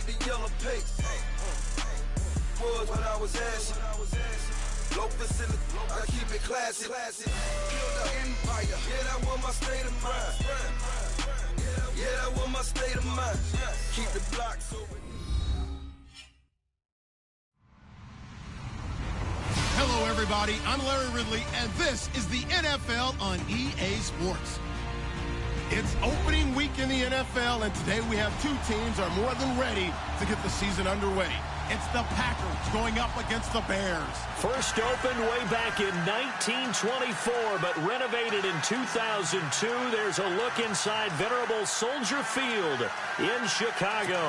the yellow pace. Was when I was ashy. Loafers in the, I keep it classy. Build an empire. Yeah, that was my state of mind. Yeah, that was my state of mind. Keep the blocks open. Hello, everybody. I'm Larry Ridley, and this is the NFL on EA Sports. It's opening week in the NFL, and today we have two teams are more than ready to get the season underway. It's the Packers going up against the Bears. First opened way back in 1924, but renovated in 2002. There's a look inside venerable Soldier Field in Chicago.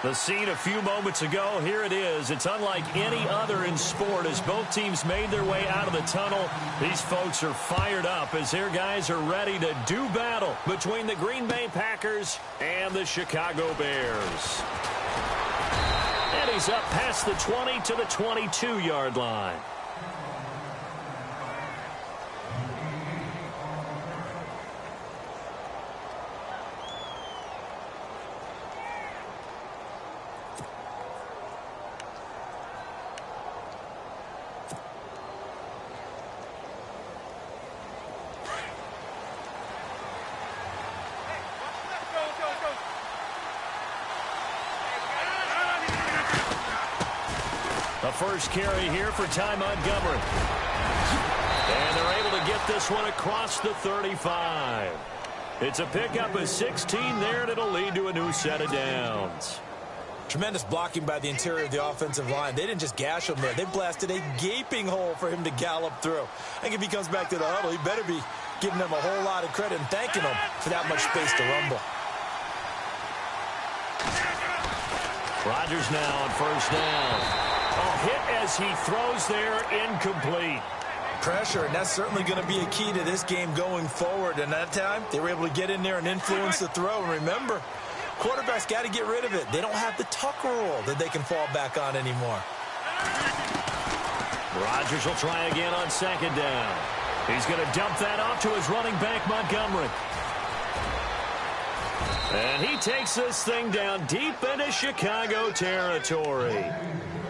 The scene a few moments ago, here it is. It's unlike any other in sport as both teams made their way out of the tunnel. These folks are fired up as their guys are ready to do battle between the Green Bay Packers and the Chicago Bears. And he's up past the 20 to the 22-yard line. The first carry here for Ty Montgomery. And they're able to get this one across the 35. It's a pickup of 16 there, and it'll lead to a new set of downs. Tremendous blocking by the interior of the offensive line. They didn't just gash him there. They blasted a gaping hole for him to gallop through. I think if he comes back to the huddle, he better be giving them a whole lot of credit and thanking them for that much space to rumble. Rodgers now on first down. A hit as he throws there, incomplete. Pressure, and that's certainly going to be a key to this game going forward. And that time, they were able to get in there and influence the throw. And remember, quarterbacks got to get rid of it. They don't have the Tucker rule that they can fall back on anymore. Rodgers will try again on second down. He's going to dump that off to his running back, Montgomery. And he takes this thing down deep into Chicago territory.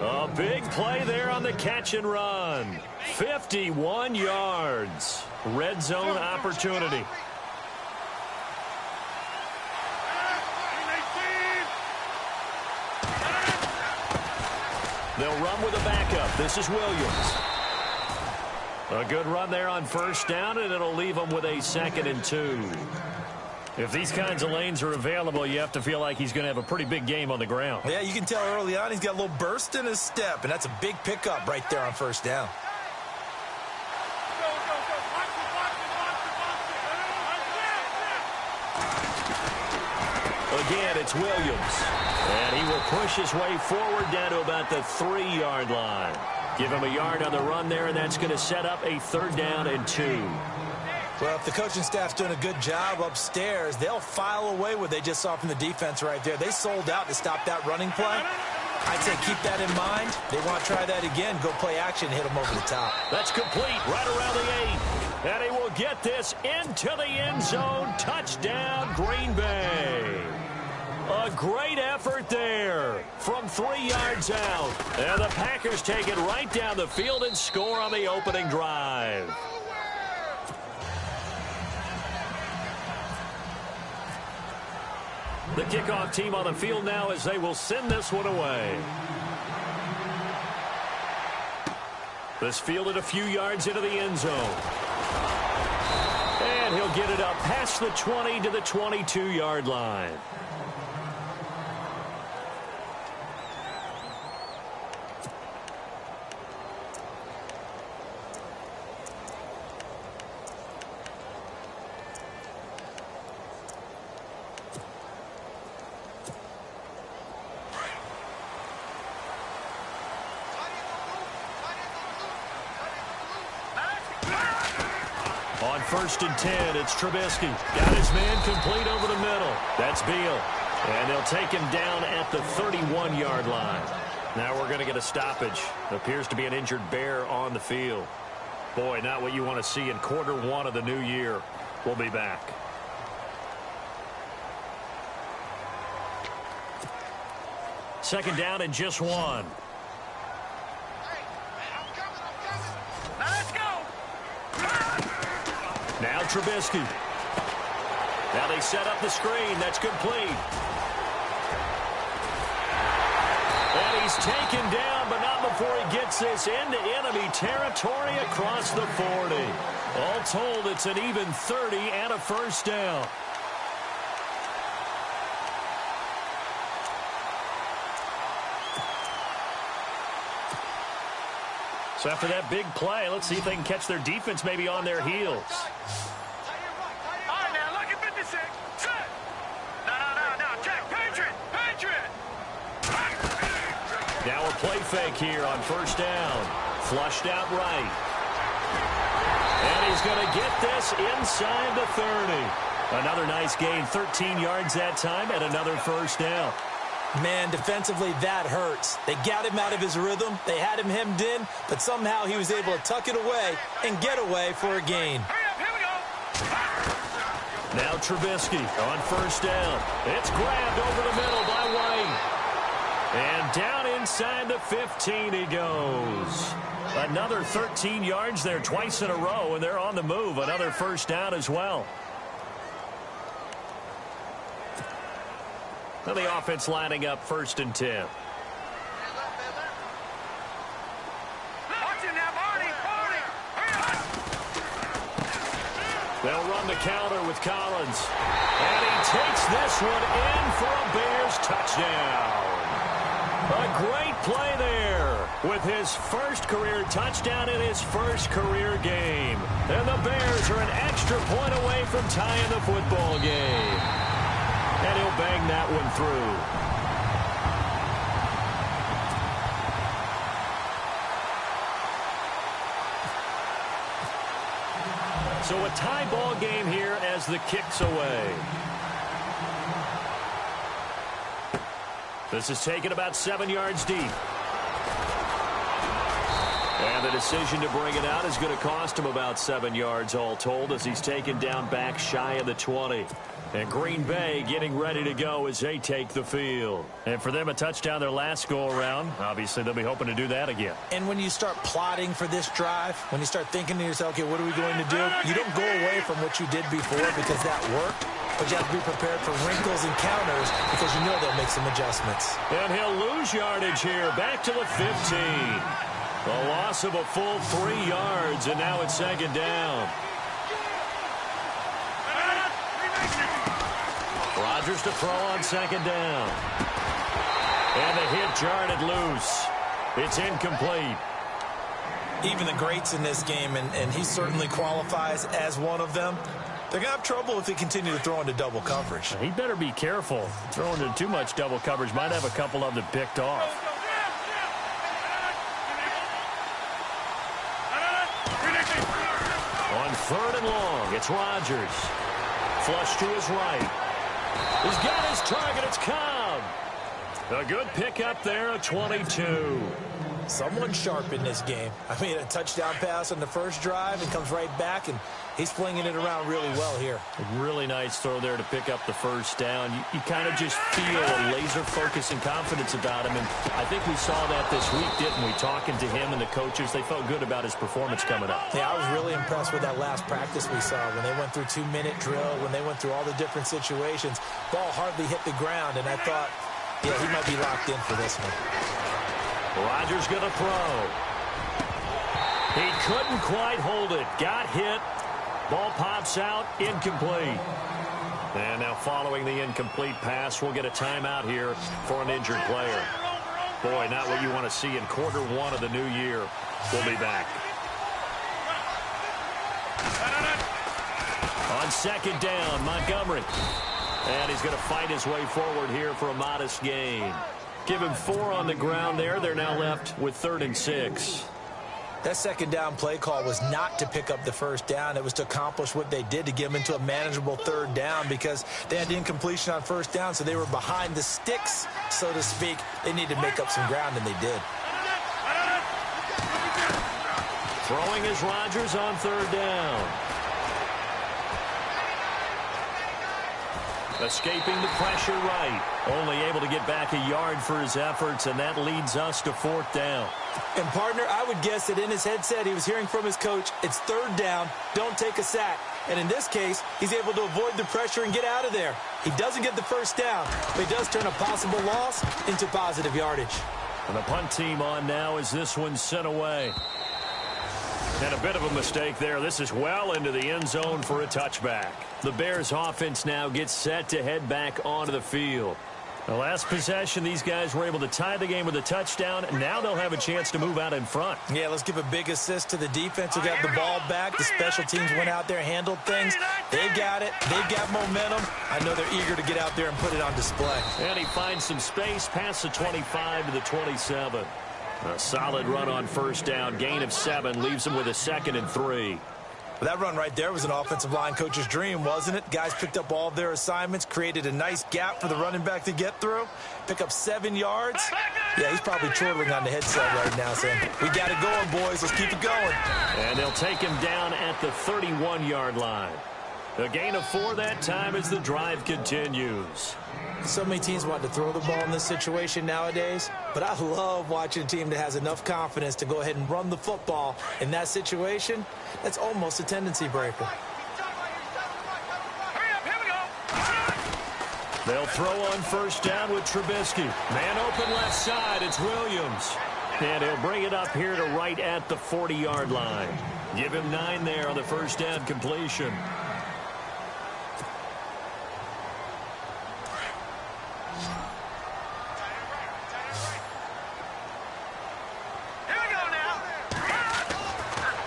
A big play there on the catch and run. 51 yards. Red zone opportunity. They'll run with a backup. This is Williams. A good run there on first down, and it'll leave them with a 2nd and 2. If these kinds of lanes are available, you have to feel like he's going to have a pretty big game on the ground. Yeah, you can tell early on he's got a little burst in his step, and that's a big pickup right there on first down. Again, it's Williams. And he will push his way forward down to about the 3-yard line. Give him a yard on the run there, and that's going to set up a 3rd down and 2. Well, if the coaching staff's doing a good job upstairs, they'll file away what they just saw from the defense right there. They sold out to stop that running play. I'd say keep that in mind. They want to try that again. Go play action, hit them over the top. That's complete right around the 8. And he will get this into the end zone. Touchdown, Green Bay. A great effort there from 3 yards out. And the Packers take it right down the field and score on the opening drive. The kickoff team on the field now as they will send this one away. This fielded a few yards into the end zone. And he'll get it up past the 20 to the 22-yard line. On 1st and 10, it's Trubisky. Got his man complete over the middle. That's Beal. And they'll take him down at the 31-yard line. Now we're going to get a stoppage. Appears to be an injured Bear on the field. Boy, not what you want to see in quarter 1 of the new year. We'll be back. Second down and just one. Let's go. Now Trubisky. Now they set up the screen. That's complete. And he's taken down, but not before he gets this into enemy territory across the 40. All told, it's an even 30 and a first down. So after that big play, let's see if they can catch their defense maybe on their heels. Now a play fake here on first down. Flushed out right. And he's going to get this inside the 30. Another nice gain, 13 yards that time, and another first down. Man, defensively, that hurts. They got him out of his rhythm. They had him hemmed in, but somehow he was able to tuck it away and get away for a gain. Now Trubisky on first down. It's grabbed over the middle by White. And down inside the 15 he goes. Another 13 yards there twice in a row, and they're on the move. Another first down as well. Now the offense lining up 1st and 10. They'll run the counter with Collins. And he takes this one in for a Bears touchdown. A great play there with his first career touchdown in his first career game. And the Bears are an extra point away from tying the football game. And he'll bang that one through. So a tie ball game here as the kick's away. This is taken about 7 yards deep. And the decision to bring it out is going to cost him about 7 yards all told as he's taken down back shy of the 20. And Green Bay getting ready to go as they take the field. And for them, a touchdown their last go-around. Obviously, they'll be hoping to do that again. And when you start plotting for this drive, when you start thinking to yourself, okay, what are we going to do? You don't go away from what you did before because that worked. But you have to be prepared for wrinkles and counters because you know they'll make some adjustments. And he'll lose yardage here. Back to the 15. A loss of a full 3 yards, and now it's second down. Rodgers to throw on second down. And the hit jarred loose. It's incomplete. Even the greats in this game, and he certainly qualifies as one of them, they're going to have trouble if they continue to throw into double coverage. He better be careful. Throwing into too much double coverage might have a couple of them picked off. On 3rd and long, it's Rodgers. Flush to his right. He's got his target. It's Cobb. A good pickup there, a 22. Someone sharp in this game. I mean, a touchdown pass on the first drive and comes right back, and he's flinging it around really well here. A really nice throw there to pick up the first down. You kind of just feel a laser focus and confidence about him, and I think we saw that this week, didn't we? Talking to him and the coaches, they felt good about his performance coming up. Yeah, I was really impressed with that last practice we saw when they went through 2-minute drill, when they went through all the different situations. Ball hardly hit the ground, and I thought, yeah, he might be locked in for this one. Rodgers going to throw. He couldn't quite hold it. Got hit. Ball pops out. Incomplete. And now following the incomplete pass, we'll get a timeout here for an injured player. Boy, not what you want to see in quarter one of the new year. We'll be back. On second down, Montgomery. And he's going to fight his way forward here for a modest gain. Give him 4 on the ground there. They're now left with 3rd and 6. That second down play call was not to pick up the first down. It was to accomplish what they did, to get them into a manageable 3rd down, because they had the incompletion on first down, so they were behind the sticks, so to speak. They needed to make up some ground, and they did. Throwing is Rodgers on 3rd down. Escaping the pressure right. Only able to get back a yard for his efforts, and that leads us to 4th down. And, partner, I would guess that in his headset he was hearing from his coach, it's 3rd down, don't take a sack. And in this case, he's able to avoid the pressure and get out of there. He doesn't get the 1st down, but he does turn a possible loss into positive yardage. And the punt team on now as this one's sent away. And a bit of a mistake there. This is well into the end zone for a touchback. The Bears offense now gets set to head back onto the field. The last possession, these guys were able to tie the game with a touchdown. Now they'll have a chance to move out in front. Yeah, let's give a big assist to the defense who got the ball back. The special teams went out there, handled things. They've got it. They've got momentum. I know they're eager to get out there and put it on display. And he finds some space past the 25 to the 27. A solid run on 1st down. Gain of 7 leaves him with a 2nd and 3. That run right there was an offensive line coach's dream, wasn't it? Guys picked up all of their assignments, created a nice gap for the running back to get through, pick up 7 yards. Yeah, he's probably chortling on the headset right now saying, we got it going, boys. Let's keep it going. And they'll take him down at the 31-yard line. A gain of 4 that time as the drive continues. So many teams want to throw the ball in this situation nowadays, but I love watching a team that has enough confidence to go ahead and run the football in that situation. That's almost a tendency breaker. They'll throw on 1st down with Trubisky. Man open left side, it's Williams. And he'll bring it up here to right at the 40-yard line. Give him 9 there on the 1st down completion.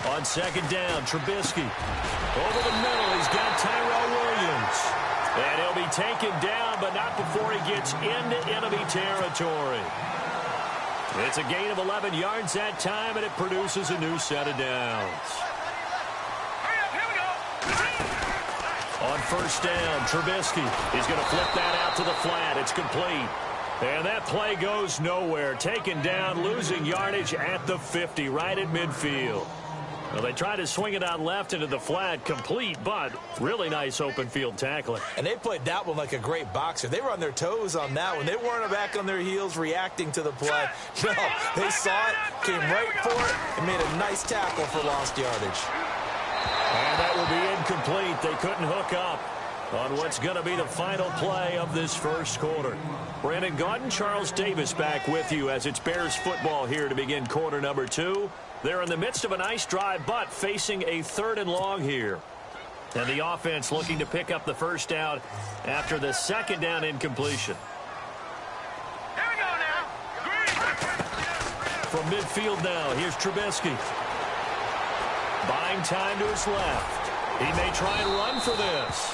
On 2nd down, Trubisky. Over the middle, he's got Tyrell Williams. And he'll be taken down, but not before he gets into enemy territory. It's a gain of 11 yards that time, and it produces a new set of downs. On 1st down, Trubisky is going to flip that out to the flat. It's complete. And that play goes nowhere. Taken down, losing yardage at the 50, right at midfield. Well, they try to swing it out left into the flat, complete, but really nice open field tackling. And they played that one like a great boxer. They were on their toes on that one. They weren't back on their heels reacting to the play. No, they saw it, came right for it, and made a nice tackle for lost yardage. And that will be incomplete. They couldn't hook up on what's going to be the final play of this 1st quarter. Brandon Gaudin, Charles Davis back with you as it's Bears football here to begin quarter number 2. They're in the midst of a nice drive, but facing a 3rd and long here. And the offense looking to pick up the 1st down after the 2nd down incompletion. Here we go now. From midfield now, here's Trubisky. Buying time to his left. He may try and run for this.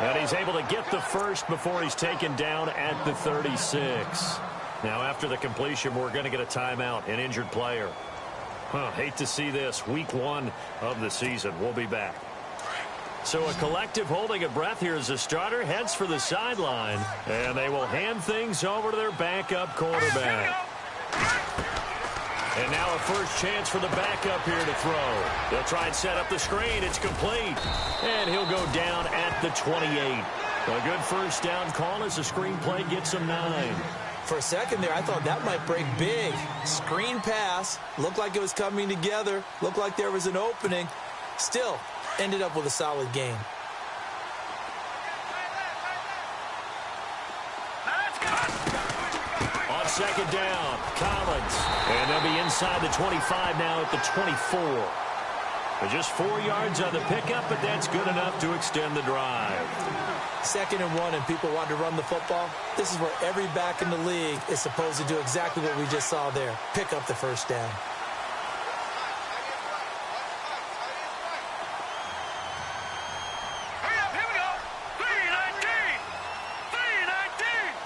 And he's able to get the 1st before he's taken down at the 36. Now, after the completion, we're going to get a timeout, an injured player. Hate to see this. Week 1 of the season. We'll be back. So a collective holding a breath here as the starter heads for the sideline. And they will hand things over to their backup quarterback. And now a first chance for the backup here to throw. They'll try and set up the screen. It's complete. And he'll go down at the 28. A good 1st down call as the screen play gets him 9. For a second there, I thought that might break big. Screen pass. Looked like it was coming together. Looked like there was an opening. Still, ended up with a solid gain. On 2nd down, Collins. And they'll be inside the 25 now at the 24. Just 4 yards on the pickup, but that's good enough to extend the drive. 2nd and 1 and people want to run the football. This is where every back in the league is supposed to do exactly what we just saw there. Pick up the 1st down. Hurry up, here we go. 319. 319.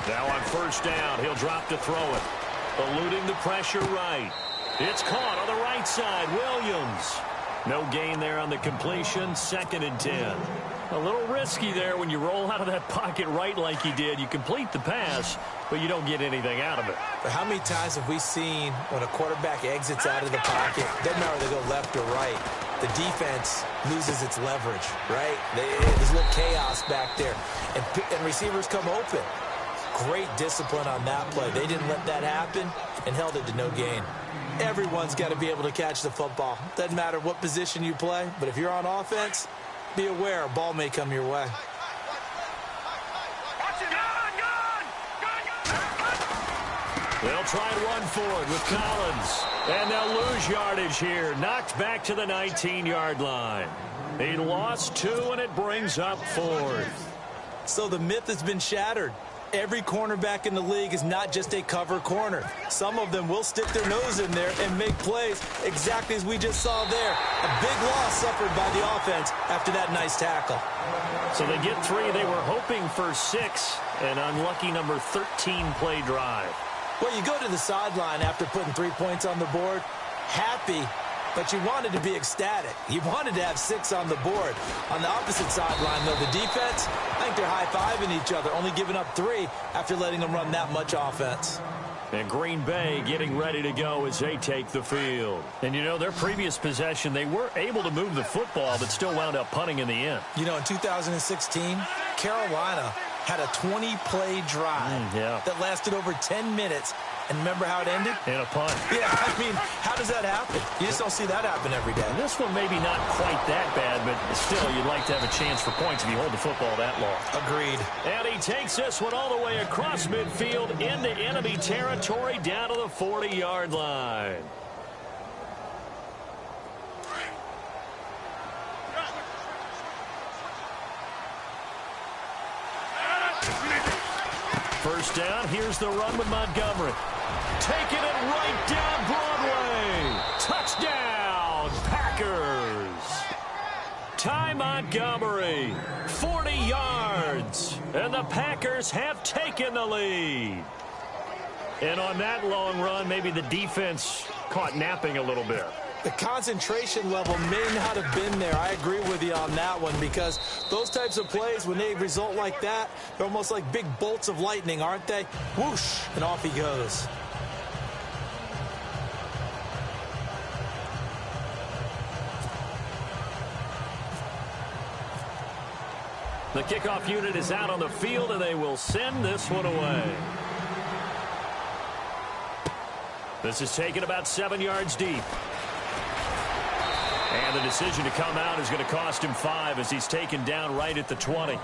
Now on 1st down, he'll drop to throw it. Eluding the pressure right. It's caught on the right side. Williams. No gain there on the completion. 2nd and 10. A little risky there when you roll out of that pocket right like you did. You complete the pass, but you don't get anything out of it. But how many times have we seen when a quarterback exits out of the pocket, doesn't matter whether they go left or right, the defense loses its leverage, right? There's a little chaos back there, and receivers come open. Great discipline on that play. They didn't let that happen and held it to no gain. Everyone's got to be able to catch the football. Doesn't matter what position you play, but if you're on offense, be aware a ball may come your way. They'll try and run for it with Collins. And they'll lose yardage here. Knocked back to the 19-yard line. He lost 2, and it brings up 4th. So the myth has been shattered. Every cornerback in the league is not just a cover corner. Some of them will stick their nose in there and make plays exactly as we just saw there. A big loss suffered by the offense after that nice tackle. So they get 3. They were hoping for 6. An unlucky number 13 play drive. Well, you go to the sideline after putting 3 points on the board, happy, but you wanted to be ecstatic. You wanted to have 6 on the board. On the opposite sideline, though, the defense, I think they're high-fiving each other, only giving up 3 after letting them run that much offense. And Green Bay getting ready to go as they take the field. And, you know, their previous possession, they were able to move the football, but still wound up punting in the end. You know, in 2016, Carolina had a 20-play drive that lasted over 10 minutes. And remember how it ended? In a punt. Yeah, I mean, how does that happen? You just don't see that happen every day. And this one maybe not quite that bad, but still you'd like to have a chance for points if you hold the football that long. Agreed. And he takes this one all the way across midfield into enemy territory down to the 40-yard line. First down, here's the run with Montgomery. Taking it right down Broadway. Touchdown, Packers. Ty Montgomery, 40 yards. And the Packers have taken the lead. And on that long run, maybe the defense caught napping a little bit. The concentration level may not have been there. I agree with you on that one because those types of plays, when they result like that, they're almost like big bolts of lightning, aren't they? Whoosh, and off he goes. The kickoff unit is out on the field, and they will send this one away. This is taken about 7 yards deep. And the decision to come out is going to cost him 5 as he's taken down right at the 20.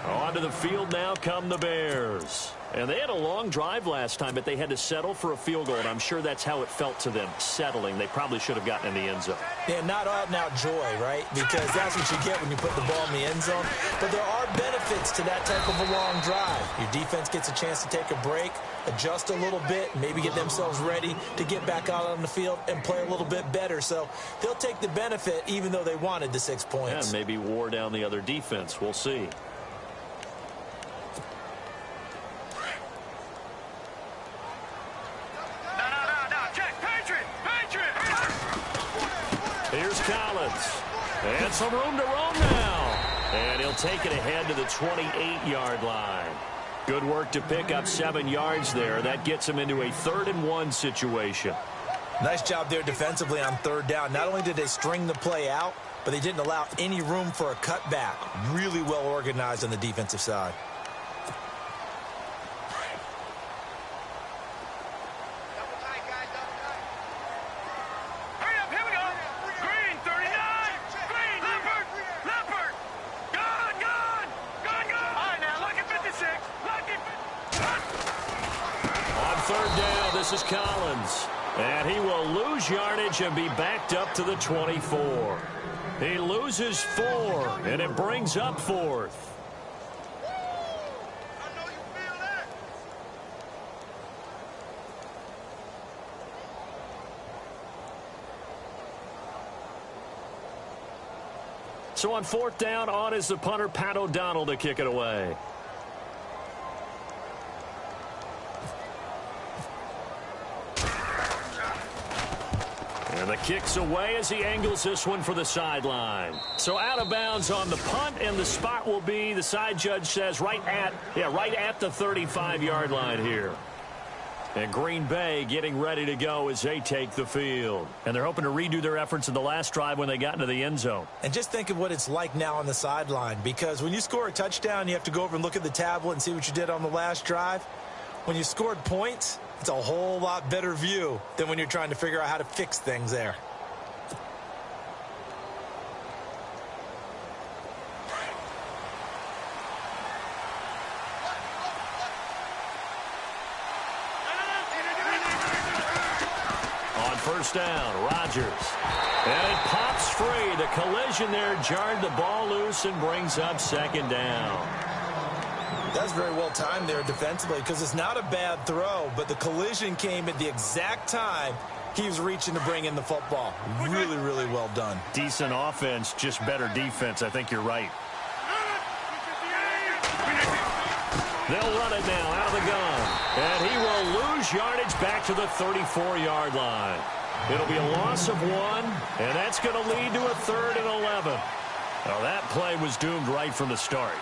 Onto the field now come the Bears. And they had a long drive last time, but they had to settle for a field goal, and I'm sure that's how it felt to them, settling. They probably should have gotten in the end zone. Yeah, not out and out joy, right? Because that's what you get when you put the ball in the end zone. But there are benefits to that type of a long drive. Your defense gets a chance to take a break, adjust a little bit, maybe get themselves ready to get back out on the field and play a little bit better. So they'll take the benefit even though they wanted the 6 points. And maybe wore down the other defense. We'll see. Here's Collins. And some room to roam now. And he'll take it ahead to the 28-yard line. Good work to pick up 7 yards there. That gets him into a 3rd-and-1 situation. Nice job there defensively on 3rd down. Not only did they string the play out, but they didn't allow any room for a cutback. Really well organized on the defensive side. This is Collins, and he will lose yardage and be backed up to the 24. He loses 4, and it brings up 4th. So on 4th down, on is the punter, Pat O'Donnell, to kick it away. And The kick's away as he angles this one for the sideline. So out of bounds on the punt, and the spot will be, the side judge says, right at the 35-yard line here. And Green Bay getting ready to go as they take the field. And they're hoping to redo their efforts in the last drive when they got into the end zone. And just think of what it's like now on the sideline, because when you score a touchdown, you have to go over and look at the tablet and see what you did on the last drive. When you scored points, it's a whole lot better view than when you're trying to figure out how to fix things there. On first down, Rodgers. And it pops free. The collision there jarred the ball loose and brings up second down. That's very well timed there defensively, because it's not a bad throw, but the collision came at the exact time he was reaching to bring in the football. Really, really well done. Decent offense, just better defense. I think you're right. They'll run it now out of the gun. And he will lose yardage back to the 34-yard line. It'll be a loss of 1, and that's going to lead to a 3rd and 11. Now that play was doomed right from the start.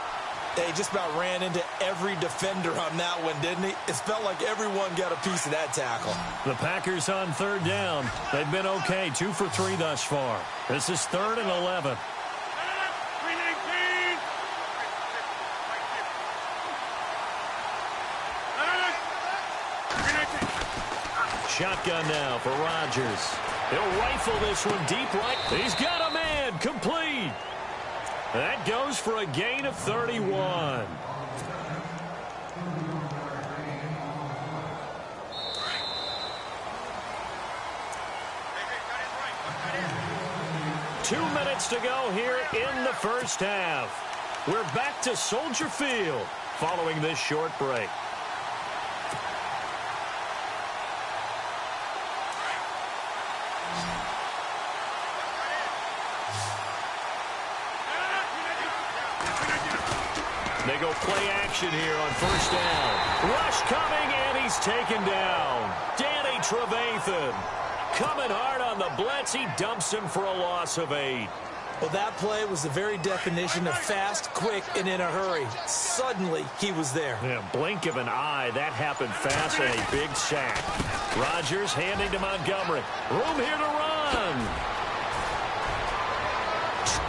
They just about ran into every defender on that one, didn't he? It felt like everyone got a piece of that tackle. The Packers on 3rd down. They've been okay, 2 for 3 thus far. This is 3rd and 11. Shotgun now for Rodgers. He'll rifle this one deep right. He's got a man, complete. That goes for a gain of 31. Two minutes to go here in the first half. We're back to Soldier Field following this short break. They go play action here on first down. Rush coming, and he's taken down. Danny Trevathan coming hard on the blitz. He dumps him for a loss of 8. Well, that play was the very definition of fast, quick, and in a hurry. Suddenly, he was there. Yeah, blink of an eye. That happened fast, and a big sack. Rodgers handing to Montgomery. Room here to run.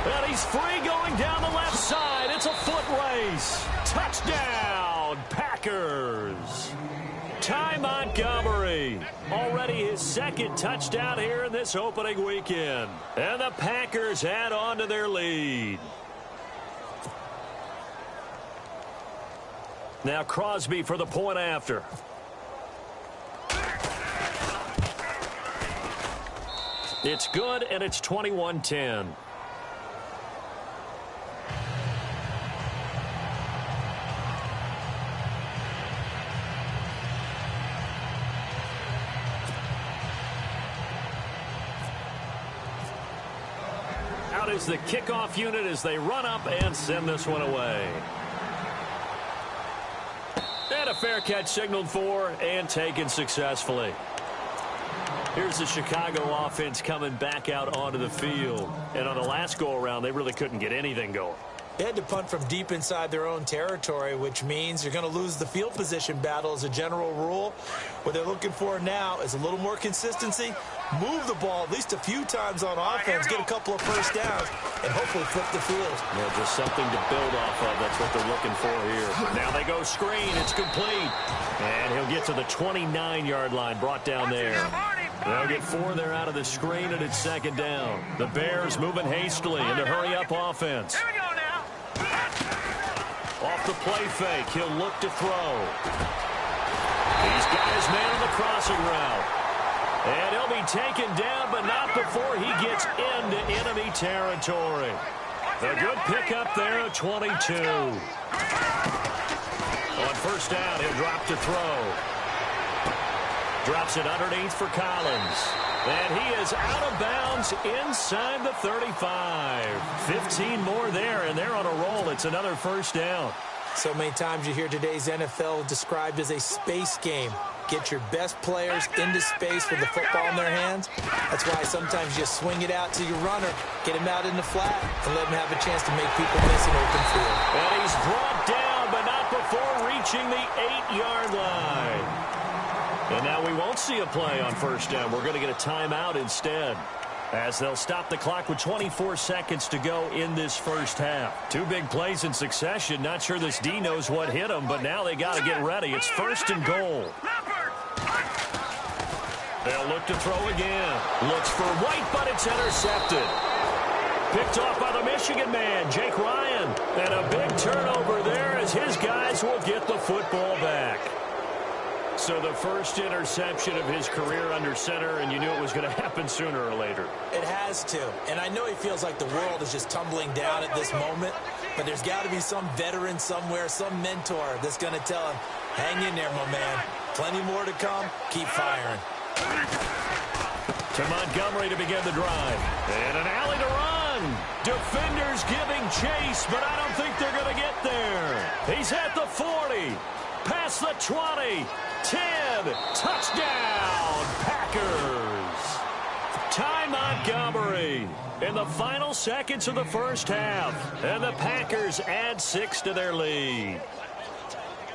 And he's free going down the left side. It's a foot race. Touchdown, Packers. Ty Montgomery. Already his 2nd touchdown here in this opening weekend. And the Packers add on to their lead. Now Crosby for the point after. It's good, and it's 21-10. Out is the kickoff unit as they run up and send this one away. And a fair catch signaled for and taken successfully. Here's the Chicago offense coming back out onto the field. And on the last go-around, they really couldn't get anything going. They had to punt from deep inside their own territory, which means you're going to lose the field position battle as a general rule. What they're looking for now is a little more consistency, move the ball at least a few times on offense, get a couple of first downs, and hopefully flip the field. Yeah, just something to build off of. That's what they're looking for here. Now they go screen. It's complete. And he'll get to the 29-yard line, brought down there. They'll get 4 there out of the screen, and it's 2nd down. The Bears moving hastily in the hurry-up offense. Here we go now. Off the play fake, he'll look to throw. He's got his man on the crossing route. And he'll be taken down, but not before he gets into enemy territory. A good pickup there at 22. On first down, he'll drop to throw. Drops it underneath for Collins. And he is out of bounds inside the 35. 15 more there, and they're on a roll. It's another first down. So many times you hear today's NFL described as a space game. Get your best players into space with the football in their hands. That's why sometimes you swing it out to your runner, get him out in the flat, and let him have a chance to make people miss an open field. And he's brought down, but not before reaching the 8-yard line. And now we won't see a play on first down. We're going to get a timeout instead, as they'll stop the clock with 24 seconds to go in this first half. Two big plays in succession. Not sure this D knows what hit him, but now they got to get ready. It's first and goal. They'll look to throw again. Looks for White, but it's intercepted. Picked off by the Michigan man, Jake Ryan. And a big turnover there as his guys will get the football back. So the first interception of his career under center, and you knew it was going to happen sooner or later. It has to. And I know he feels like the world is just tumbling down at this moment, but there's got to be some veteran somewhere, some mentor that's going to tell him, hang in there, my man. Plenty more to come. Keep firing. To Montgomery to begin the drive. And an alley to run. Defenders giving chase, but I don't think they're going to get there. He's at the 40. Past the 20. 10. Touchdown, Packers. Ty Montgomery in the final seconds of the first half. And the Packers add 6 to their lead.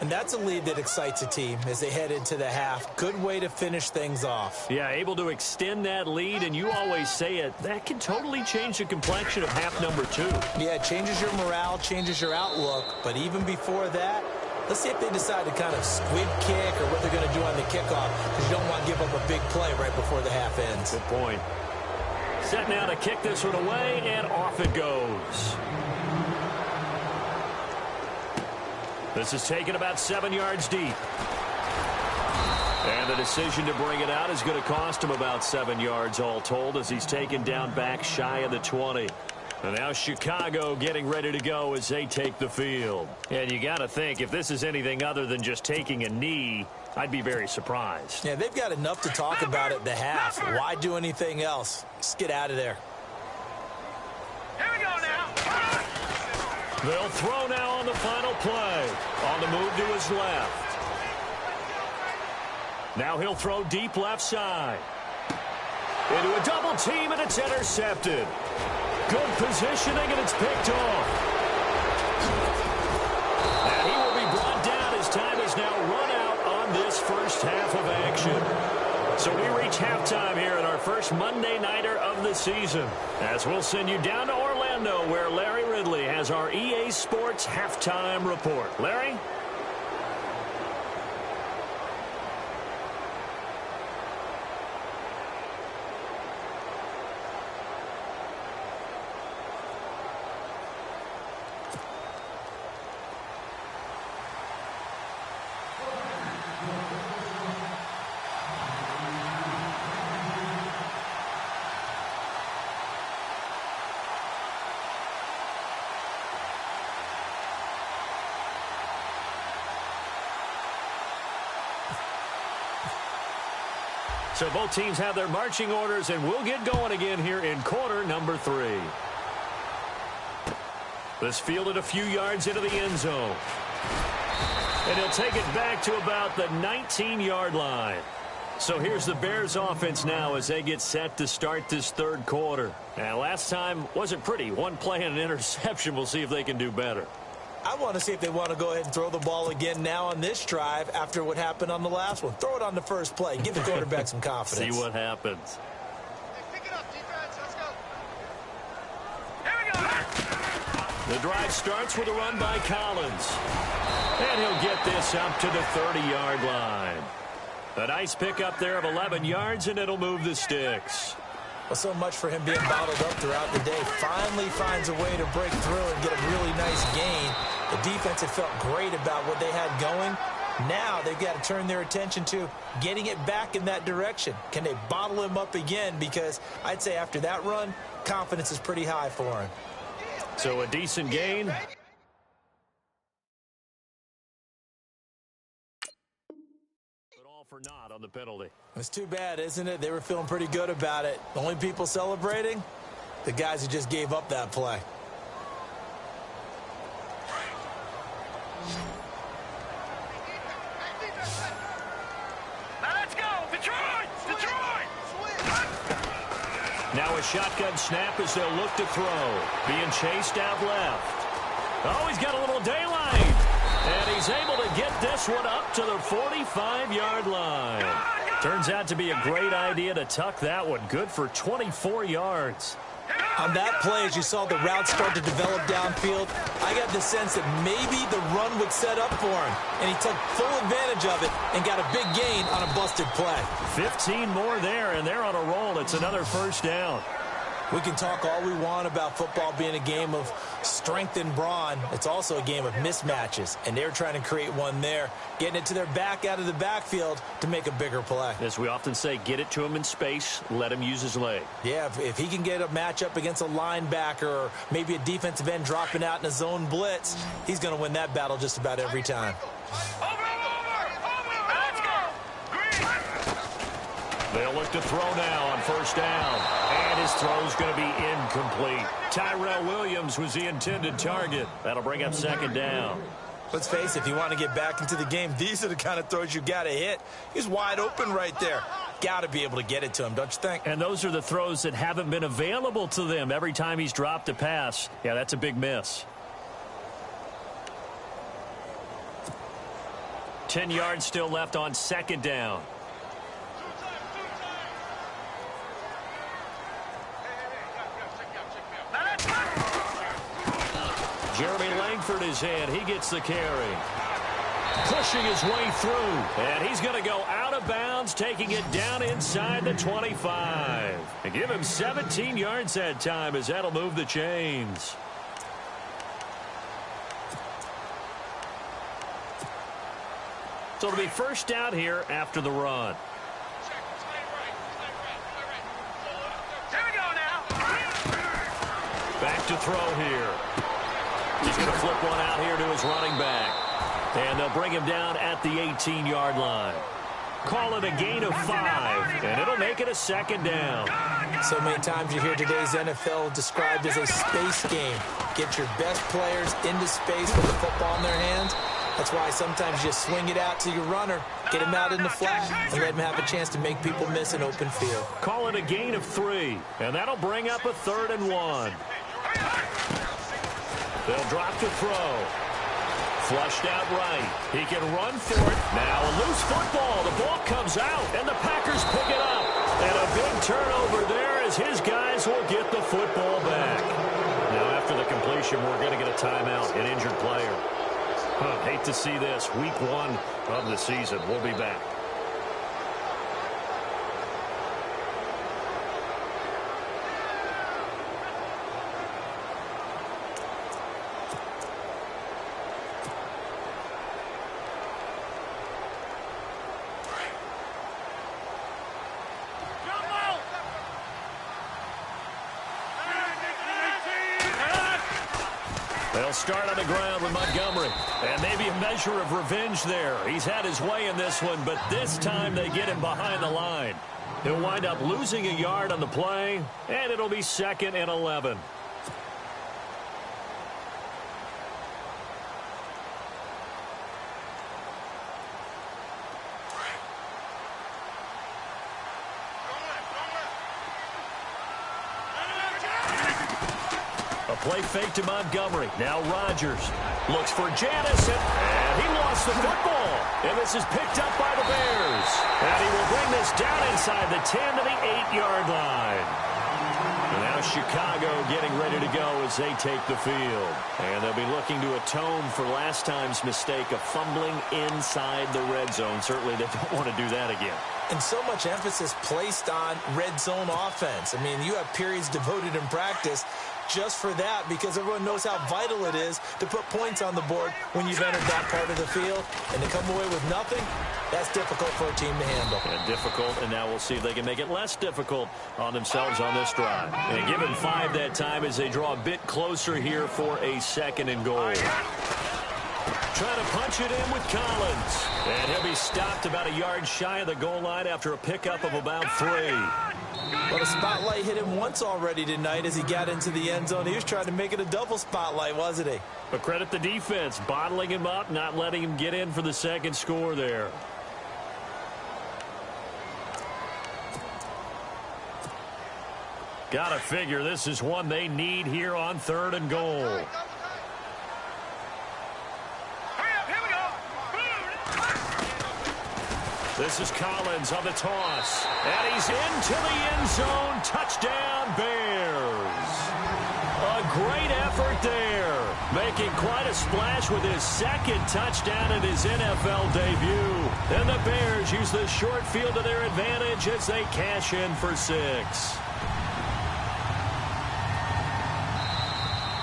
And that's a lead that excites a team as they head into the half. Good way to finish things off. Yeah, able to extend that lead, and you always say it, that can totally change the complexion of half number 2. Yeah, it changes your morale, changes your outlook. But even before that, let's see if they decide to kind of squib kick or what they're going to do on the kickoff, because you don't want to give up a big play right before the half ends. Good point. Set now to kick this one away, and off it goes. This is taken about 7 yards deep. And the decision to bring it out is going to cost him about 7 yards all told, as he's taken down back shy of the 20. And now Chicago getting ready to go as they take the field. And you got to think, if this is anything other than just taking a knee, I'd be very surprised. Yeah, they've got enough to talk about at the half. Why do anything else? Just get out of there. Here we go now. They'll throw now on the final play. On the move to his left. Now he'll throw deep left side. Into a double team, and it's intercepted. Good positioning, and it's picked off. And he will be brought down. His time is now run out on this first half of action. So we reach halftime here in our first Monday Nighter of the season, as we'll send you down to Orlando, where Larry Ridley has our EA Sports Halftime Report. Larry? So both teams have their marching orders, and we'll get going again here in quarter number 3. This fielded a few yards into the end zone. And he'll take it back to about the 19-yard line. So here's the Bears offense now as they get set to start this third quarter. Now, last time wasn't pretty. One play and an interception. We'll see if they can do better. I want to see if they want to go ahead and throw the ball again now on this drive after what happened on the last one. Throw it on the first play. Give the quarterback some confidence. See what happens. Pick it up, defense. Let's go. Here we go. The drive starts with a run by Collins. And he'll get this up to the 30-yard line. A nice pickup there of 11 yards, and it'll move the sticks. Well, so much for him being bottled up throughout the day. Finally finds a way to break through and get a really nice gain. The defense had felt great about what they had going. Now they've got to turn their attention to getting it back in that direction. Can they bottle him up again? Because I'd say after that run, confidence is pretty high for him. So a decent gain. But all for naught on the penalty. It's too bad, isn't it? They were feeling pretty good about it. The only people celebrating? The guys who just gave up that play. Now let's go! Detroit! Detroit! Now a shotgun snap as they'll look to throw. Being chased out left. Oh, he's got a little daylight. And he's able to get this one up to the 45-yard line. Turns out to be a great idea to tuck that one. Good for 24 yards. On that play, as you saw the route start to develop downfield, I got the sense that maybe the run would set up for him. And he took full advantage of it and got a big gain on a busted play. 15 more there, and they're on a roll. It's another first down. We can talk all we want about football being a game of strength and brawn. It's also a game of mismatches, and they're trying to create one there, getting it to their back out of the backfield to make a bigger play. As we often say, get it to him in space, let him use his leg. Yeah, if he can get a matchup against a linebacker or maybe a defensive end dropping out in a zone blitz, he's going to win that battle just about every time. Let's go! Green! They'll look to throw now on first down. And his throw's going to be incomplete. Tyrell Williams was the intended target. That'll bring up second down. Let's face it, if you want to get back into the game, these are the kind of throws you got to hit. He's wide open right there. Got to be able to get it to him, don't you think? And those are the throws that haven't been available to them every time he's dropped a pass. Yeah, that's a big miss. 10 yards still left on second down. Jeremy Langford is in. He gets the carry. Pushing his way through. And he's going to go out of bounds, taking it down inside the 25. And give him 17 yards that time as that'll move the chains. So it'll be first down here after the run. Here we go now! Back to throw here. He's going to flip one out here to his running back. And they'll bring him down at the 18-yard line. Call it a gain of 5, and it'll make it a second down. So many times you hear today's NFL described as a space game. Get your best players into space with the football in their hands. That's why sometimes you swing it out to your runner, get him out in the flat, and let him have a chance to make people miss an open field. Call it a gain of 3, and that'll bring up a 3rd and 1. They'll drop to throw. Flushed out right. He can run for it. Now a loose football. The ball comes out, and the Packers pick it up. And a big turnover there as his guys will get the football back. Now after the completion, we're going to get a timeout, an injured player. Hate to see this. Week 1 of the season. We'll be back. They'll start on the ground with Montgomery. And maybe a measure of revenge there. He's had his way in this one, but this time they get him behind the line. He'll wind up losing a yard on the play, and it'll be 2nd and 11. Play fake to Montgomery. Now Rodgers looks for Jannison, and he lost the football. And this is picked up by the Bears. And he will bring this down inside the 10 to the 8-yard line. And now Chicago getting ready to go as they take the field. And they'll be looking to atone for last time's mistake of fumbling inside the red zone. Certainly they don't want to do that again. And so much emphasis placed on red zone offense. I mean, you have periods devoted in practice just for that, because everyone knows how vital it is to put points on the board when you've entered that part of the field. And to come away with nothing, that's difficult for a team to handle. And difficult, and now we'll see if they can make it less difficult on themselves on this drive. And give him 5 that time as they draw a bit closer here for a 2nd and goal. Trying to punch it in with Collins. And he'll be stopped about a yard shy of the goal line after a pickup of about 3. Well, the spotlight hit him once already tonight as he got into the end zone. He was trying to make it a double spotlight, wasn't he? But credit the defense, bottling him up, not letting him get in for the second score there. Gotta figure this is one they need here on 3rd and goal. This is Collins on the toss. And he's into the end zone. Touchdown, Bears. A great effort there. Making quite a splash with his second touchdown in his NFL debut. And the Bears use the short field to their advantage as they cash in for 6.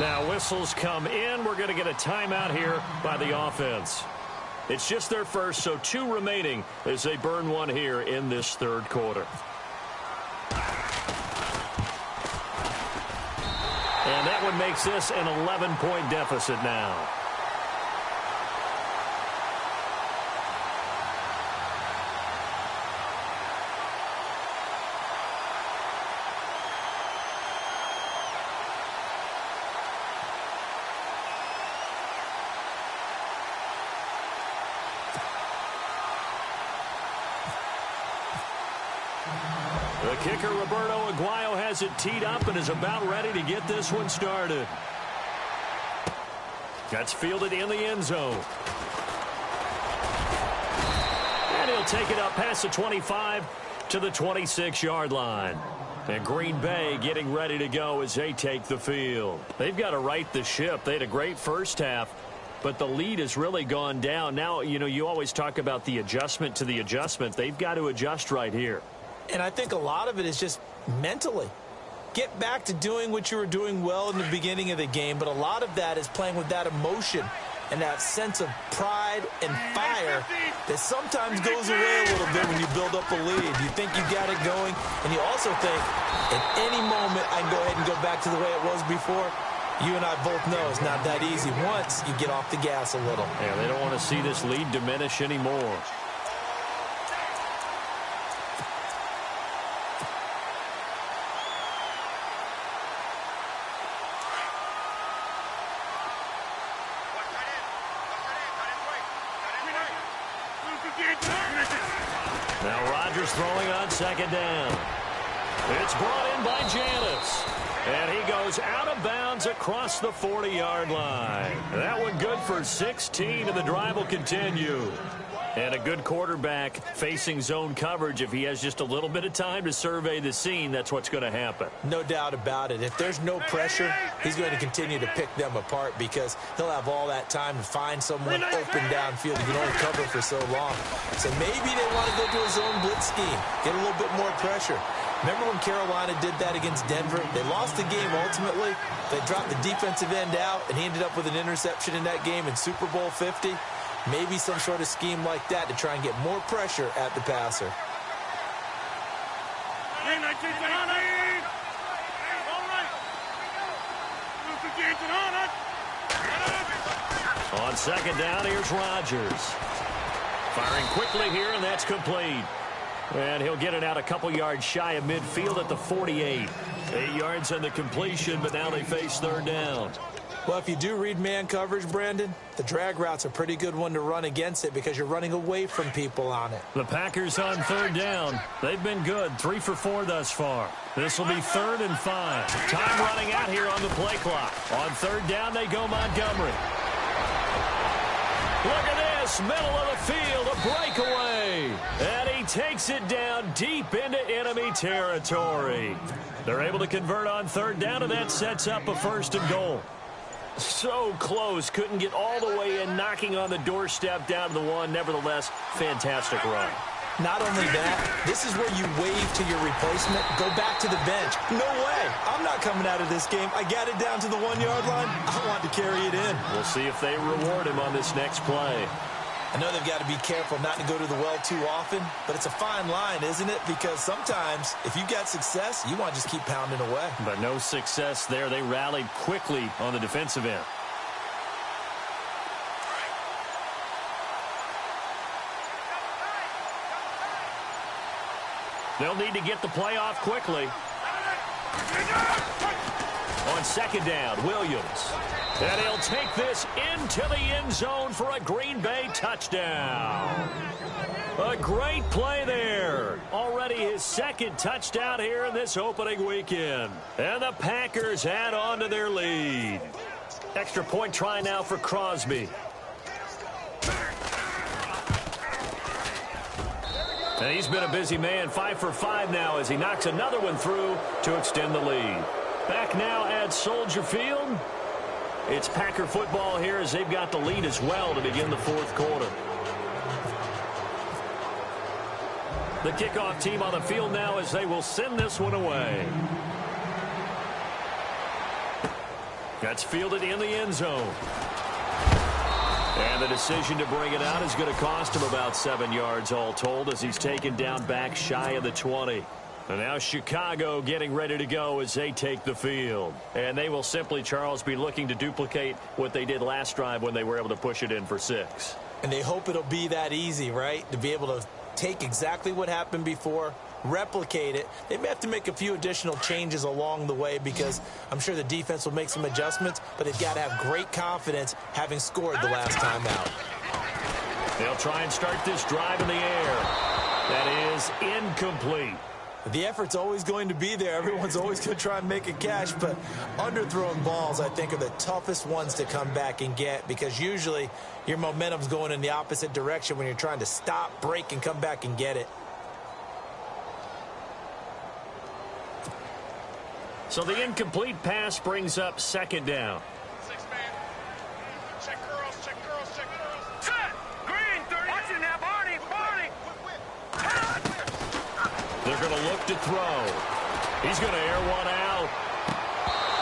Now whistles come in. We're going to get a timeout here by the offense. It's just their first, so 2 remaining as they burn one here in this 3rd quarter. And that one makes this an 11-point deficit now. The kicker, Roberto Aguayo, has it teed up and is about ready to get this one started. That's fielded in the end zone. And he'll take it up past the 25 to the 26-yard line. And Green Bay getting ready to go as they take the field. They've got to right the ship. They had a great first half, but the lead has really gone down. Now, you know, you always talk about the adjustment to the adjustment. They've got to adjust right here. And I think a lot of it is just mentally. Get back to doing what you were doing well in the beginning of the game, but a lot of that is playing with that emotion and that sense of pride and fire that sometimes goes away a little bit when you build up a lead. You think you got it going, and you also think at any moment I can go ahead and go back to the way it was before. You and I both know it's not that easy once you get off the gas a little. Yeah, they don't want to see this lead diminish anymore. Now Rodgers throwing on 2nd down. It's brought in by Janis. And he goes out of bounds across the 40-yard line. That one good for 16, and the drive will continue. And a good quarterback facing zone coverage. If he has just a little bit of time to survey the scene, that's what's going to happen. No doubt about it. If there's no pressure, he's going to continue to pick them apart because he'll have all that time to find someone open downfield. He can only cover for so long. So maybe they want to go to a zone blitz scheme, get a little bit more pressure. Remember when Carolina did that against Denver? They lost the game ultimately. They dropped the defensive end out, and he ended up with an interception in that game in Super Bowl 50. Maybe some sort of scheme like that to try and get more pressure at the passer. On 2nd down, here's Rodgers. Firing quickly here, and that's complete. And he'll get it out a couple yards shy of midfield at the 48. 8 yards on the completion, but now they face 3rd down. Well, if you do read man coverage, Brandon, the drag route's a pretty good one to run against it because you're running away from people on it. The Packers on 3rd down. They've been good, 3 for 4 thus far. This will be 3rd and 5. Time running out here on the play clock. On 3rd down, they go Montgomery. Look at this, middle of the field, a breakaway. And he takes it down deep into enemy territory. They're able to convert on 3rd down, and that sets up a 1st and goal. So close, couldn't get all the way in, knocking on the doorstep down to the 1. Nevertheless, fantastic run. Not only that, this is where you wave to your replacement, go back to the bench. No way, I'm not coming out of this game. I got it down to the 1-yard line. I want to carry it in. We'll see if they reward him on this next play. I know they've got to be careful not to go to the well too often, but it's a fine line, isn't it? Because sometimes, if you got success, you want to just keep pounding away. But no success there. They rallied quickly on the defensive end. They'll need to get the play off quickly. On 2nd down, Williams. And he'll take this into the end zone for a Green Bay touchdown. A great play there. Already his second touchdown here in this opening weekend. And the Packers add on to their lead. Extra point try now for Crosby. And he's been a busy man, 5 for 5 now as he knocks another one through to extend the lead. Back now at Soldier Field. It's Packer football here as they've got the lead as well to begin the fourth quarter. The kickoff team on the field now as they will send this one away. That's fielded in the end zone. And the decision to bring it out is going to cost him about 7 yards all told as he's taken down back shy of the 20. And now Chicago getting ready to go as they take the field. And they will simply, Charles, be looking to duplicate what they did last drive when they were able to push it in for 6. And they hope it'll be that easy, right? To be able to take exactly what happened before, replicate it. They may have to make a few additional changes along the way because I'm sure the defense will make some adjustments, but they've got to have great confidence having scored the last time out. They'll try and start this drive in the air. That is incomplete. The effort's always going to be there. Everyone's always going to try and make a catch, but underthrown balls, I think, are the toughest ones to come back and get because usually your momentum's going in the opposite direction when you're trying to stop, break, and come back and get it. So the incomplete pass brings up second down. 6-man. Check girls, check girls, check girls. Set! Green, 30. Watching now, Barney, Barney. They're going to look to throw. He's going to air one out.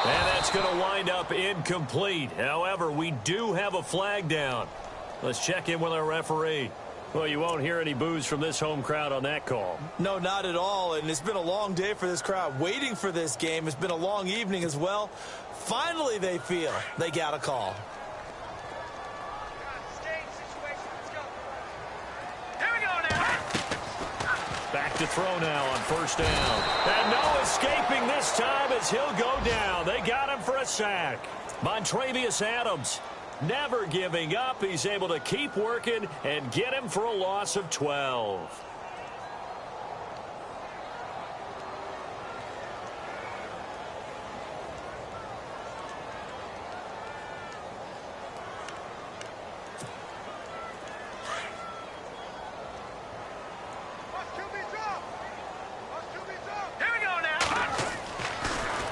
And that's going to wind up incomplete. However, we do have a flag down. Let's check in with our referee. Well, you won't hear any boos from this home crowd on that call. No, not at all. And it's been a long day for this crowd waiting for this game. It's been a long evening as well. Finally, they feel they got a call. Back to throw now on first down. And no escaping this time as he'll go down. They got him for a sack. Montravius Adams never giving up. He's able to keep working and get him for a loss of 12.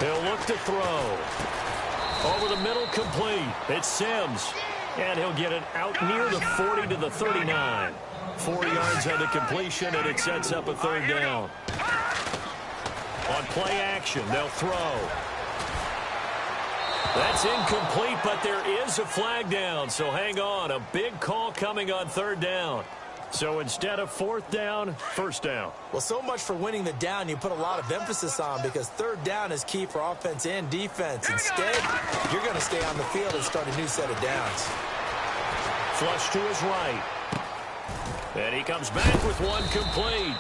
He'll look to throw. Over the middle, complete. It's Sims. And he'll get it out near the 40 to the 39. 4 yards on the completion, and it sets up a third down. On play action, they'll throw. That's incomplete, but there is a flag down, so hang on. A big call coming on third down. So instead of fourth down, first down. Well, so much for winning the down you put a lot of emphasis on because third down is key for offense and defense. Instead, you're going to stay on the field and start a new set of downs. Flush to his right. And he comes back with one complete.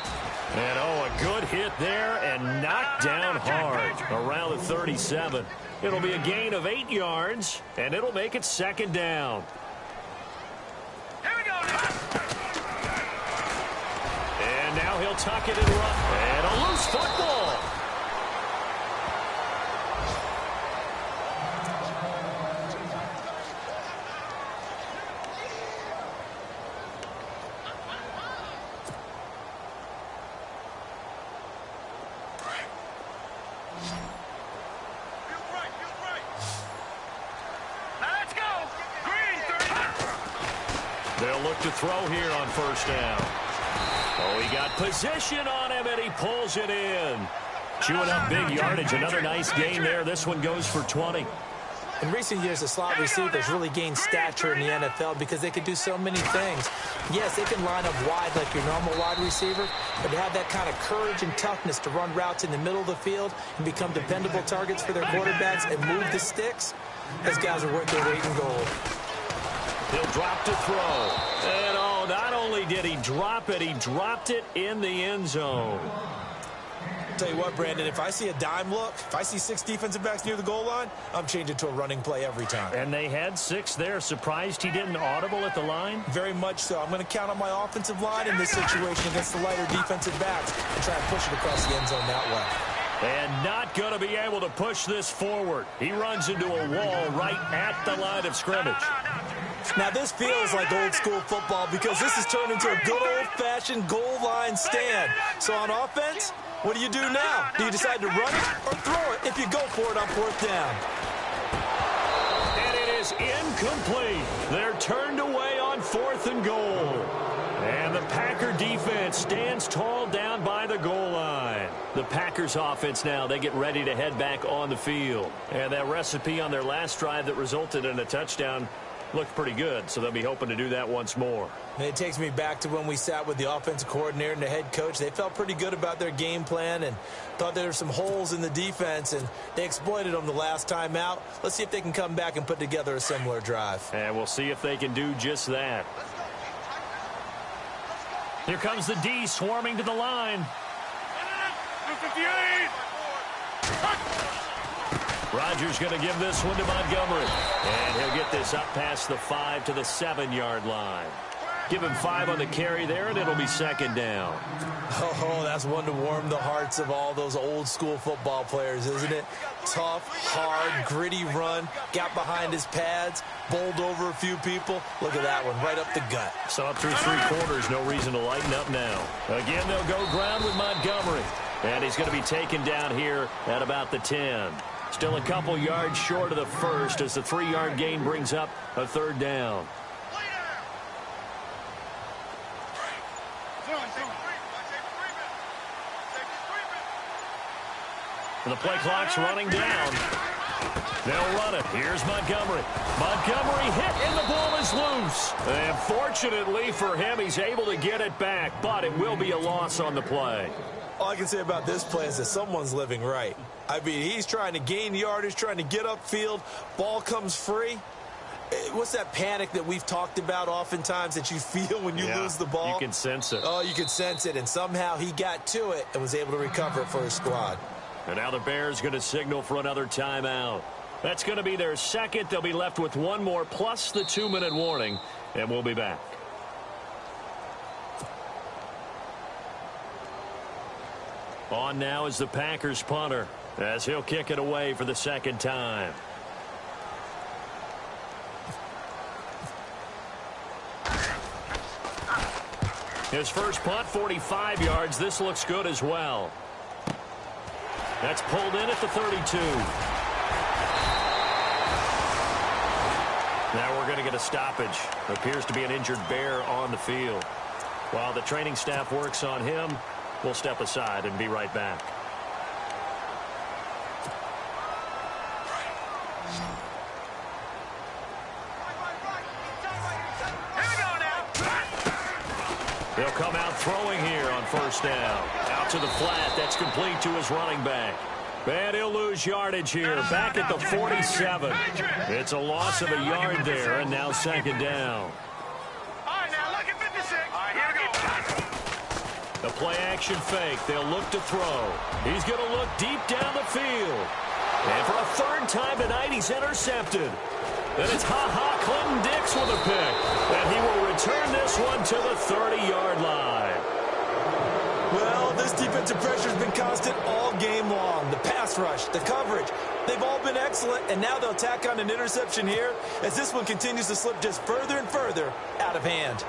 And, oh, a good hit there and knocked down hard around the 37. It'll be a gain of 8 yards, and it'll make it second down. And now he'll tuck it and run. And a loose football. They'll look to throw here on first down. Oh, he got position on him, and he pulls it in. Chewing up big yardage. Another nice gain there. This one goes for 20. In recent years, the slot receivers really gained stature in the NFL because they could do so many things. Yes, they can line up wide like your normal wide receiver, but to have that kind of courage and toughness to run routes in the middle of the field and become dependable targets for their quarterbacks and move the sticks, those guys are worth their weight in gold. He'll drop to throw. And, not only did he drop it, he dropped it in the end zone. Tell you what, Brandon, if I see a dime look, if I see 6 defensive backs near the goal line, I'm changing to a running play every time. And they had 6 there. Surprised he didn't audible at the line? Very much so. I'm going to count on my offensive line in this situation against the lighter defensive backs and try and push it across the end zone that way. And not going to be able to push this forward. He runs into a wall right at the line of scrimmage. Now, this feels like old school football because this has turned into a good old-fashioned goal line stand. So on offense, what do you do now? Do you decide to run it or throw it if you go for it on 4th down? And it is incomplete. They're turned away on 4th and goal. And the Packer defense stands tall down by the goal line. The Packers offense now, they get ready to head back on the field. And that recipe on their last drive that resulted in a touchdown looked pretty good, so they'll be hoping to do that once more. And it takes me back to when we sat with the offensive coordinator and the head coach. They felt pretty good about their game plan and thought there were some holes in the defense, and they exploited them the last time out. Let's see if they can come back and put together a similar drive. And we'll see if they can do just that. Here comes the D swarming to the line. Rodgers going to give this one to Montgomery. And he'll get this up past the 5 to the 7-yard line. Give him 5 on the carry there, and it'll be 2nd down. Oh, that's one to warm the hearts of all those old-school football players, isn't it? Tough, hard, gritty run, got behind his pads, bowled over a few people. Look at that one, right up the gut. So up through 3 quarters, no reason to lighten up now. Again, they'll go ground with Montgomery. And he's going to be taken down here at about the 10. Still a couple yards short of the first as the 3-yard gain brings up a 3rd down. The play clock's running down. They'll run it. Here's Montgomery. Montgomery hit, and the ball is loose. And fortunately for him, he's able to get it back, but it will be a loss on the play. All I can say about this play is that someone's living right. I mean, he's trying to gain yardage, trying to get upfield. Ball comes free. What's that panic that we've talked about oftentimes that you feel when you lose the ball? You can sense it. Oh, you can sense it, and somehow he got to it and was able to recover it for his squad. And now the Bears going to signal for another timeout. That's going to be their 2nd. They'll be left with 1 more plus the 2-minute warning, and we'll be back. On now is the Packers punter as he'll kick it away for the 2nd time. His first punt, 45 yards. This looks good as well. That's pulled in at the 32. Now we're going to get a stoppage. Appears to be an injured Bear on the field. While the training staff works on him, we'll step aside and be right back. They'll come out throwing here on 1st down. Out to the flat. That's complete to his running back. And he'll lose yardage here. Back at the 47. It's a loss of a yard there, and now 2nd down. All right, now look at 56. All right, here we go. The play-action fake. They'll look to throw. He's going to look deep down the field. And for a 3rd time tonight, he's intercepted. And it's Clinton-Dix with a pick. And he will return this one to the 30-yard line. Well, this defensive pressure has been constant all game long. The pass rush, the coverage, they've all been excellent, and now they'll tack on an interception here as this one continues to slip just further and further out of hand.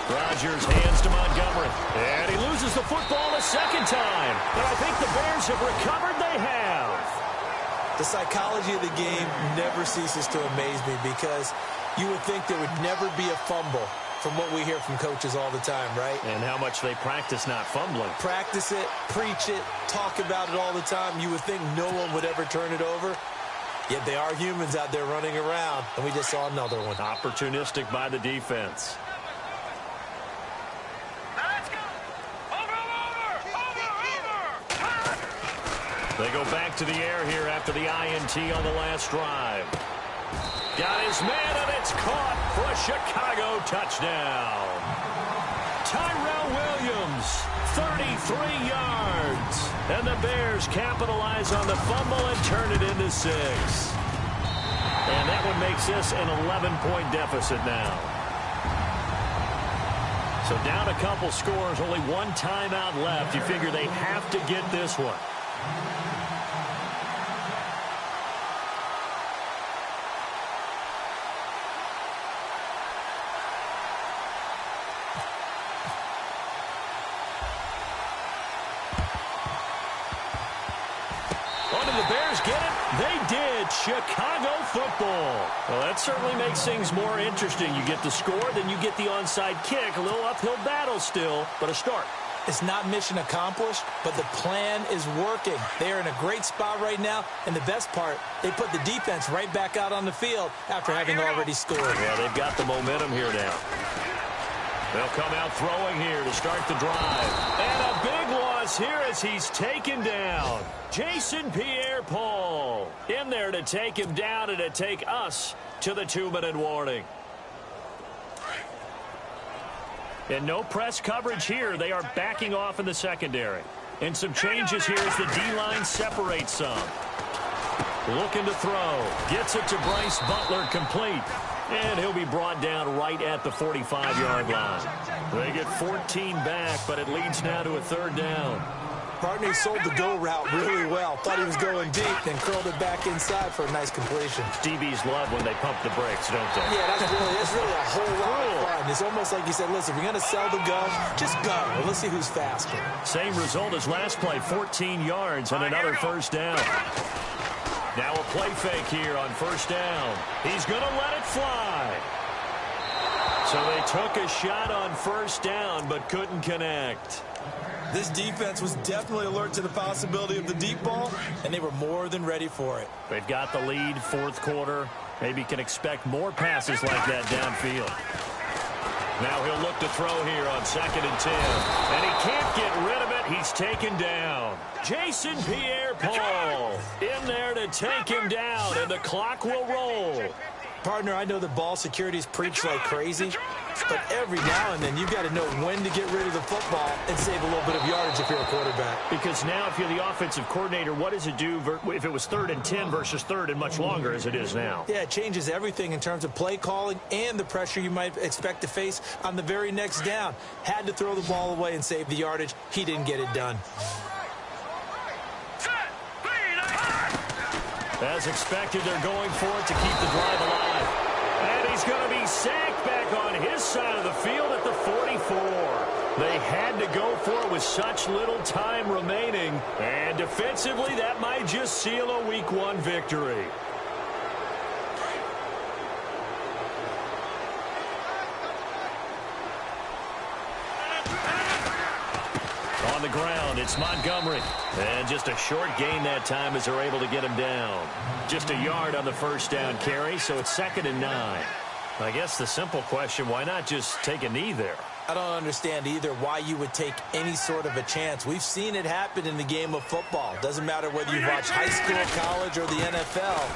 Rodgers hands to Montgomery. And he loses the football a 2nd time. But I think the Bears have recovered. They have. The psychology of the game never ceases to amaze me because you would think there would never be a fumble from what we hear from coaches all the time, right? And how much they practice not fumbling. Practice it, preach it, talk about it all the time. You would think no one would ever turn it over. Yet they are humans out there running around, and we just saw another one. Opportunistic by the defense. They go back to the air here after the INT on the last drive. Got his man, and it's caught for a Chicago touchdown. Tyrell Williams, 33 yards. And the Bears capitalize on the fumble and turn it into 6. And that one makes this an 11-point deficit now. So down a couple scores, only one timeout left. You figure they have to get this one. Chicago football. Well, that certainly makes things more interesting. You get the score, then you get the onside kick. A little uphill battle still, but a start. It's not mission accomplished, but the plan is working. They're in a great spot right now, and the best part, they put the defense right back out on the field after having already scored. Yeah, they've got the momentum here now. They'll come out throwing here to start the drive. And a big loss here as he's taken down. Jason Pierre-Paul in there to take him down and to take us to the 2-minute warning. And no press coverage here. They are backing off in the secondary. And some changes here as the D-line separates some. Looking to throw. Gets it to Bryce Butler, complete. And he'll be brought down right at the 45-yard line. They get 14 back, but it leads now to a 3rd down. Partner sold the go route really well. Thought he was going deep, then curled it back inside for a nice completion. DBs love when they pump the brakes, don't they? Yeah, that's really a whole lot of fun. It's almost like you said, listen, if you're going to sell the go, just go. And let's see who's faster. Same result as last play, 14 yards and another 1st down. Now a play fake here on 1st down. He's going to let it fly. So they took a shot on 1st down but couldn't connect. This defense was definitely alert to the possibility of the deep ball, and they were more than ready for it. They've got the lead, 4th quarter. Maybe can expect more passes like that downfield. Now he'll look to throw here on 2nd and 10. And he can't get rid of it. He's taken down. Jason Pierre-Paul in there to take him down, and the clock will roll. Partner, I know the ball security's preached like crazy, but every now and then you've got to know when to get rid of the football and save a little bit of yardage if you're a quarterback. Because now if you're the offensive coordinator, what does it do if it was 3rd and 10 versus 3rd and much longer as it is now? Yeah, it changes everything in terms of play calling and the pressure you might expect to face on the very next down. Had to throw the ball away and save the yardage. He didn't get it done. As expected, they're going for it to keep the drive alive. And he's going to be sacked back on his side of the field at the 44. They had to go for it with such little time remaining. And defensively, that might just seal a Week 1 victory. On the ground, it's Montgomery. And just a short gain that time as they're able to get him down. Just a yard on the 1st down carry, so it's 2nd and 9. I guess the simple question, why not just take a knee there? I don't understand either why you would take any sort of a chance. We've seen it happen in the game of football. Doesn't matter whether you watch high school, college, or the NFL.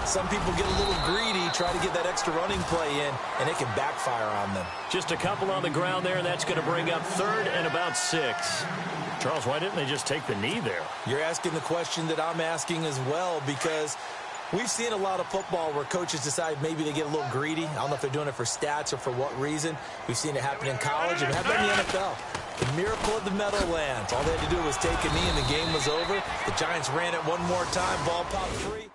Some people get a little greedy, try to get that extra running play in, and it can backfire on them. Just a couple on the ground there, and that's going to bring up 3rd and about 6. Charles, why didn't they just take the knee there? You're asking the question that I'm asking as well, because we've seen a lot of football where coaches decide maybe they get a little greedy. I don't know if they're doing it for stats or for what reason. We've seen it happen in college, and how about in the NFL? The miracle of the Meadowlands. All they had to do was take a knee, and the game was over. The Giants ran it one more time. Ball popped free.